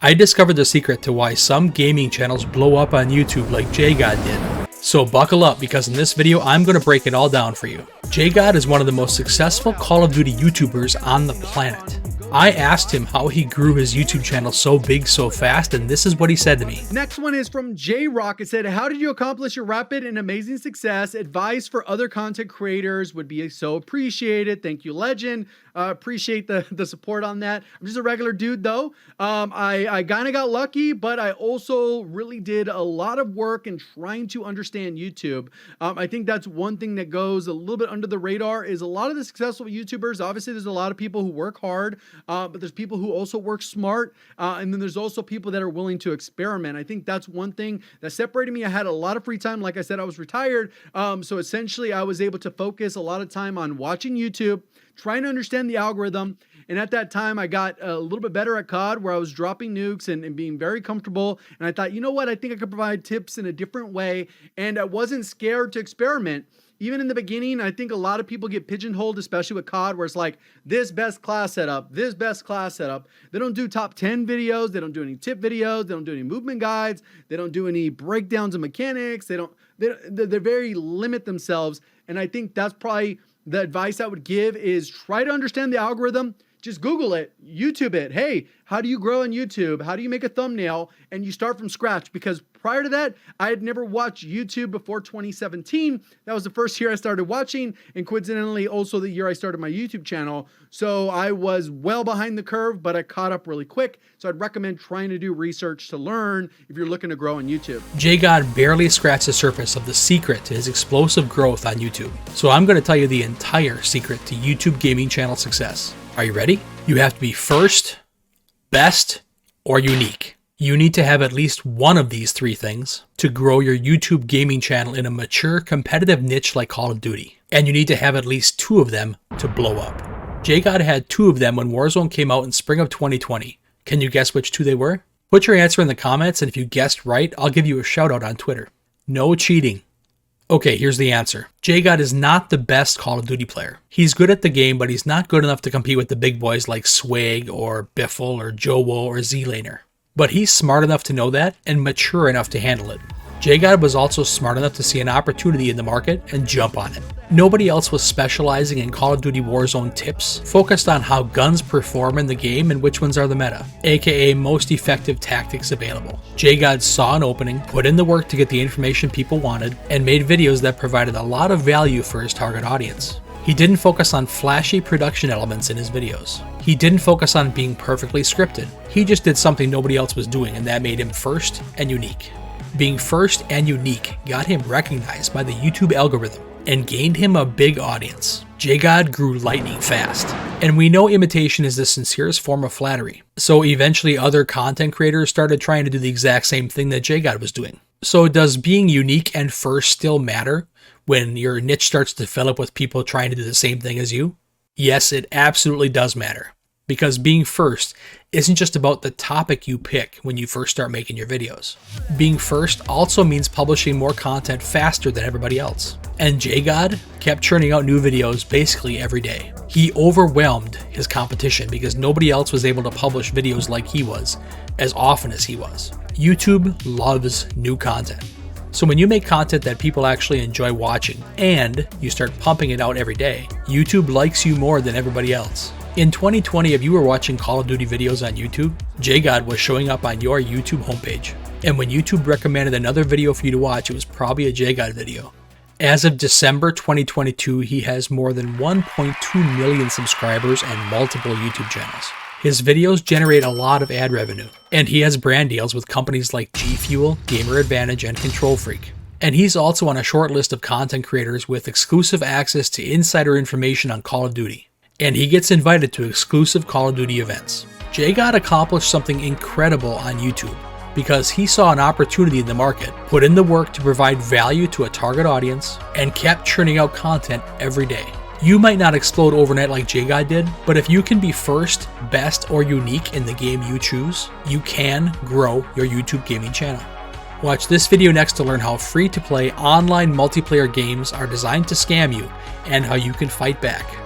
I discovered the secret to why some gaming channels blow up on YouTube like JGOD did. So buckle up, because in this video I'm going to break it all down for you. JGOD is one of the most successful Call of Duty YouTubers on the planet. I asked him how he grew his YouTube channel so big so fast, and this is what he said to me. Next one is from J Rock. It said, how did you accomplish your rapid and amazing success? Advice for other content creators would be so appreciated. Thank you, legend. Appreciate the support on that. I'm just a regular dude though. I kind of got lucky, but I also really did a lot of work in trying to understand YouTube. I think that's one thing that goes a little bit under the radar is a lot of the successful YouTubers. Obviously, there's a lot of people who work hard, but there's people who also work smart. And then there's also people that are willing to experiment. I think that's one thing that separated me. I had a lot of free time. Like I said, I was retired. So essentially I was able to focus a lot of time on watching YouTube, trying to understand the algorithm. And at that time, I got a little bit better at COD, where I was dropping nukes and being very comfortable. And I thought, you know what? I think I could provide tips in a different way. And I wasn't scared to experiment. Even in the beginning, I think a lot of people get pigeonholed, especially with COD, where it's like this best class setup, this best class setup. They don't do top 10 videos. They don't do any tip videos. They don't do any movement guides. They don't do any breakdowns of mechanics. They very limit themselves. And I think that's probably the advice I would give is try to understand the algorithm. Just Google it, YouTube it. Hey, how do you grow on YouTube? How do you make a thumbnail? And you start from scratch, because prior to that, I had never watched YouTube before 2017. That was the first year I started watching, and coincidentally also the year I started my YouTube channel. So I was well behind the curve, but I caught up really quick. So I'd recommend trying to do research to learn if you're looking to grow on YouTube. JGOD barely scratched the surface of the secret to his explosive growth on YouTube. So I'm going to tell you the entire secret to YouTube gaming channel success. Are you ready? You have to be first, best, or unique. You need to have at least one of these three things to grow your YouTube gaming channel in a mature, competitive niche like Call of Duty. And you need to have at least two of them to blow up. JGOD had two of them when Warzone came out in spring of 2020. Can you guess which two they were? Put your answer in the comments, and if you guessed right, I'll give you a shout out on Twitter. No cheating. Okay, here's the answer. JGOD is not the best Call of Duty player. He's good at the game, but he's not good enough to compete with the big boys like Swag or Biffle or Jowo or Z-Laner. But he's smart enough to know that and mature enough to handle it. JGOD was also smart enough to see an opportunity in the market and jump on it. Nobody else was specializing in Call of Duty Warzone tips, focused on how guns perform in the game and which ones are the meta, aka most effective tactics available. JGOD saw an opening, put in the work to get the information people wanted, and made videos that provided a lot of value for his target audience. He didn't focus on flashy production elements in his videos. He didn't focus on being perfectly scripted. He just did something nobody else was doing, and that made him first and unique. Being first and unique got him recognized by the YouTube algorithm and gained him a big audience. JGOD grew lightning fast, and we know imitation is the sincerest form of flattery. So eventually other content creators started trying to do the exact same thing that JGOD was doing. So does being unique and first still matter when your niche starts to fill up with people trying to do the same thing as you? Yes, it absolutely does matter. Because being first isn't just about the topic you pick when you first start making your videos. Being first also means publishing more content faster than everybody else. And JGOD kept churning out new videos basically every day. He overwhelmed his competition because nobody else was able to publish videos like he was, as often as he was. YouTube loves new content. So when you make content that people actually enjoy watching and you start pumping it out every day, YouTube likes you more than everybody else. In 2020, if you were watching Call of Duty videos on YouTube, JGOD was showing up on your YouTube homepage. And when YouTube recommended another video for you to watch, it was probably a JGOD video. As of December 2022, he has more than 1.2 million subscribers and multiple YouTube channels. His videos generate a lot of ad revenue, and he has brand deals with companies like G Fuel, Gamer Advantage, and Control Freak. And he's also on a short list of content creators with exclusive access to insider information on Call of Duty. And he gets invited to exclusive Call of Duty events. JGOD accomplished something incredible on YouTube because he saw an opportunity in the market, put in the work to provide value to a target audience, and kept churning out content every day. You might not explode overnight like JGOD did, but if you can be first, best, or unique in the game you choose, you can grow your YouTube gaming channel. Watch this video next to learn how free-to-play online multiplayer games are designed to scam you and how you can fight back.